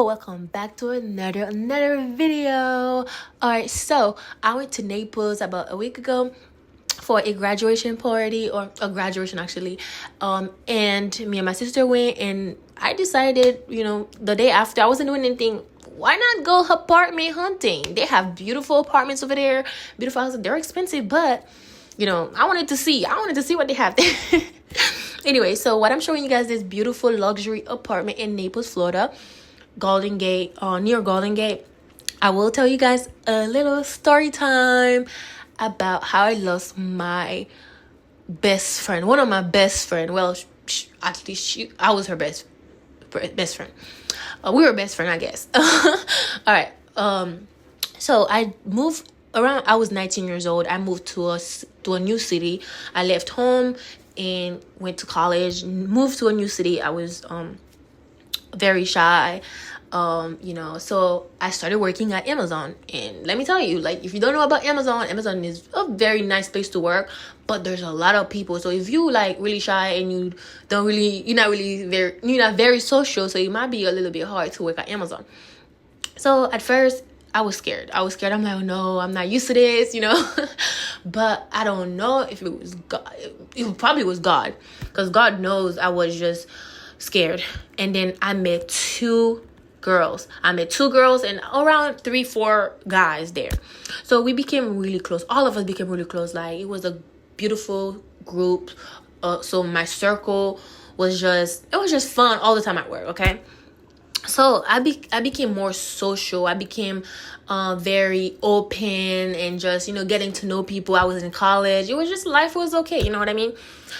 welcome back to another video. All right, so I went to Naples about a week ago for a graduation party, or a graduation actually, and me and my sister went, and I decided, the day after, I wasn't doing anything, why not go apartment hunting? They have beautiful apartments over there, beautiful houses. They're expensive, but I wanted to see what they have there. Anyway, so what I'm showing you guys, this beautiful luxury apartment in Naples, Florida, Golden Gate, near Golden Gate. I will tell you guys a little story time about how I lost my best friend, one of my best friend. Well, I was her best friend. We were best friend, I guess. All right. So I moved around. I was 19 years old. I moved to a new city. I left home and went to college. Moved to a new city. I was very shy. So I started working at Amazon, and let me tell you, like, if you don't know about Amazon is a very nice place to work, but there's a lot of people. So if you like really shy and you're not very social, so it might be a little bit hard to work at Amazon. So at first I was scared. I'm like, oh no, I'm not used to this, but I don't know if it was God. It probably was God, because God knows I was just scared. And then I met two girls and around 3-4 guys there. So we became really close. All of us became really close. Like, it was a beautiful group. So my circle was just fun all the time at work. Okay. So I became more social. I became very open and just, getting to know people. I was in college. It was just, life was okay. You know what I mean?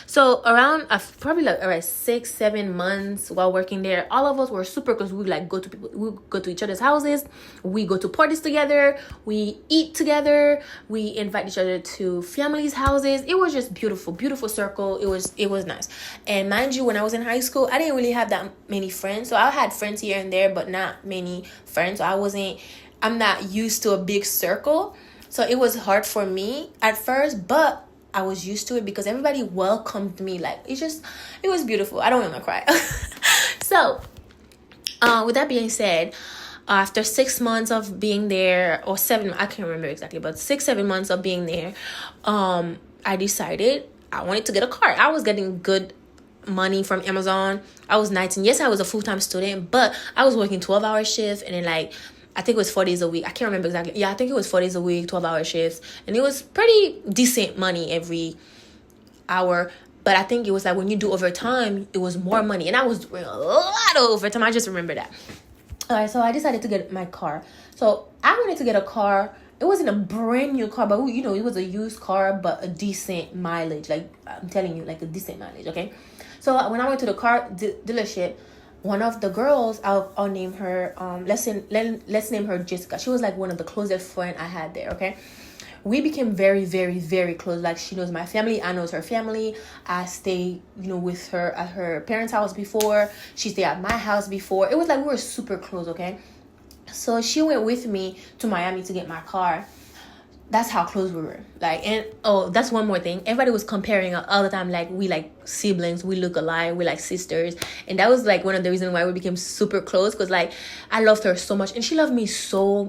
So around probably like around 6-7 months while working there, all of us were super close. We go to each other's houses. We go to parties together. We eat together. We invite each other to families' houses. It was just beautiful, beautiful circle. It was nice. And mind you, when I was in high school, I didn't really have that many friends. So I had friends here and there, but not many friends. So I'm not used to a big circle. So it was hard for me at first, but I was used to it because everybody welcomed me. Like, it was beautiful. I don't want to cry. So, with that being said, after 6 months of being there, or 7, I can't remember exactly, but 6-7 months of being there, I decided I wanted to get a car. I was getting good money from Amazon. I was 19. Yes, I was a full-time student, but I was working 12-hour shifts, and then I think it was 4 days a week. I can't remember exactly. Yeah, I think it was 4 days a week, 12-hour shifts. And it was pretty decent money every hour. But I think it was like when you do overtime, it was more money. And I was doing a lot of overtime. I just remember that. All right, so I decided to get my car. So I wanted to get a car. It wasn't a brand new car, but it was a used car, but a decent mileage. Like, I'm telling you, like a decent mileage, okay? So when I went to the car dealership, one of the girls, I'll name her, let's name her Jessica. She was like one of the closest friends I had there, okay? We became very, very, very close. Like, she knows my family, I knows her family. I stayed, with her at her parents' house before. She stayed at my house before. It was like we were super close, okay? So she went with me to Miami to get my car. That's how close we were. Like, and that's one more thing. Everybody was comparing all the time. Like, we like siblings, we look alike, we like sisters, and that was like one of the reasons why we became super close. Cause like, I loved her so much, and she loved me so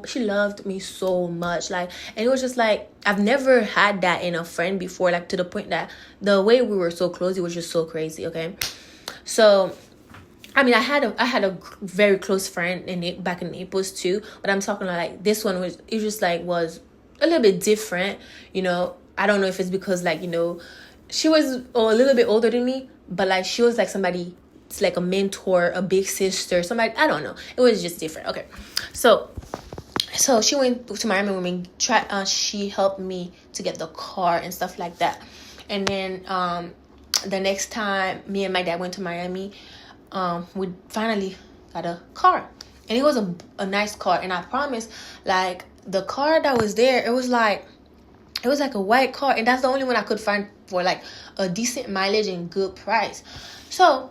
much. Like, and it was just like, I've never had that in a friend before. Like, to the point that the way we were so close, it was just so crazy. Okay, so. I mean, I had a very close friend back in Naples too, but I'm talking like this one was a little bit different. I don't know if it's because she was a little bit older than me, but like she was like somebody, it's like a mentor, a big sister, somebody, I don't know. It was just different. Okay, so she went to Miami with me. She helped me to get the car and stuff like that, and then the next time me and my dad went to Miami, we finally got a car, and it was a nice car. And I promise, like, the car that was there, it was like a white car, and that's the only one I could find for like a decent mileage and good price. So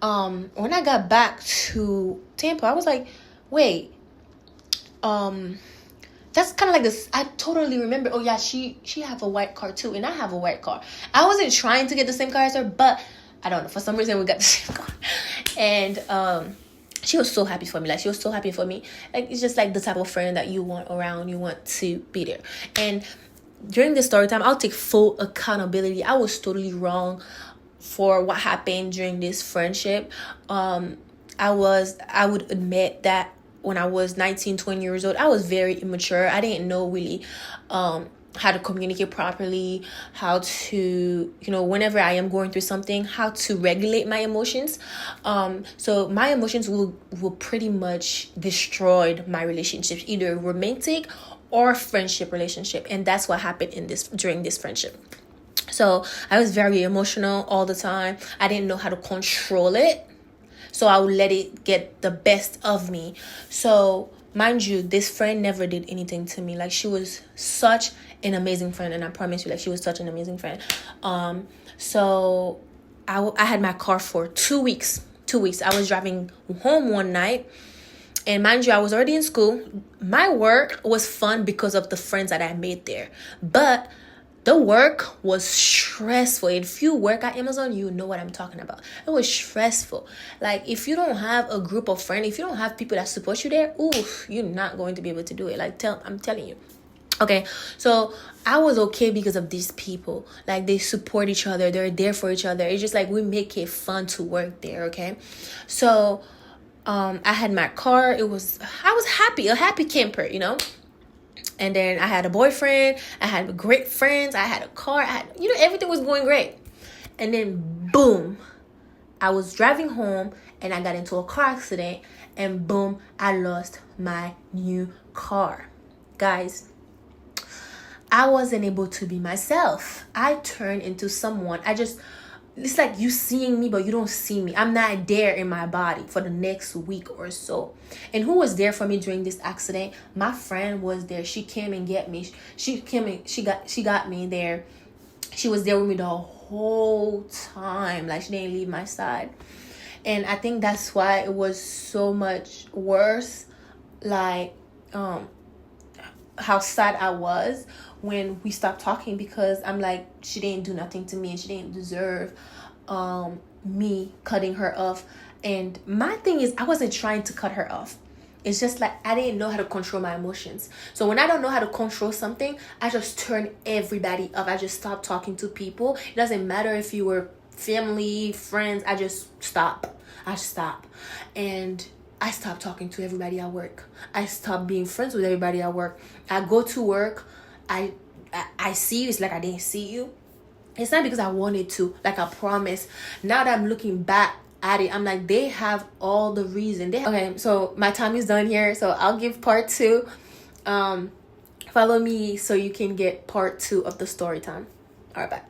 when I got back to Tampa, I was like, wait, that's kind of like this. I totally remember. Oh yeah, she have a white car too, and I have a white car. I wasn't trying to get the same car as her, but I don't know, for some reason we got the same car. And she was so happy for me. Like, she was so happy for me. Like, it's just like the type of friend that you want around. You want to be there. And during this story time, I'll take full accountability. I was totally wrong for what happened during this friendship. I would admit that when I was 19, 20 years old, I was very immature. I didn't know really how to communicate properly, how to, whenever I am going through something, how to regulate my emotions. So my emotions will pretty much destroy my relationships, either romantic or friendship relationship. And that's what happened during this friendship. So I was very emotional all the time. I didn't know how to control it. So I would let it get the best of me. So mind you, this friend never did anything to me. Like, she was such an amazing friend. And I promise you, like, she was such an amazing friend. So I had my car for 2 weeks. 2 weeks. I was driving home one night. And mind you, I was already in school. My work was fun because of the friends that I made there. But the work was stressful. If you work at Amazon, you know what I'm talking about. It was stressful. Like, if you don't have a group of friends, if you don't have people that support you there, you're not going to be able to do it. Like, I'm telling you. Okay, so I was okay because of these people. Like, they support each other. They're there for each other. It's just like, we make it fun to work there, okay? So, I had my car. I was happy, a happy camper, And then I had a boyfriend. I had great friends. I had a car. Everything was going great. And then, boom, I was driving home and I got into a car accident. And boom, I lost my new car. Guys, I wasn't able to be myself. I turned into someone. It's like you seeing me, but you don't see me. I'm not there in my body for the next week or so. And who was there for me during this accident? My friend was there. She came and get me. She got me there. She was there with me the whole time. Like, she didn't leave my side. And I think that's why it was so much worse. Like, how sad I was when we stopped talking, because I'm like, she didn't do nothing to me and she didn't deserve me cutting her off. And my thing is, I wasn't trying to cut her off. It's just like, I didn't know how to control my emotions. So when I don't know how to control something, I just turn everybody off. I just stop talking to people. It doesn't matter if you were family, friends. I just stop. And I stopped talking to everybody at work. I stopped being friends with everybody at work. I go to work. I see you. It's like I didn't see you. It's not because I wanted to. Like, I promise. Now that I'm looking back at it, I'm like, they have all the reason. Okay, so my time is done here. So I'll give part 2. Follow me so you can get part 2 of the story time. All right, bye.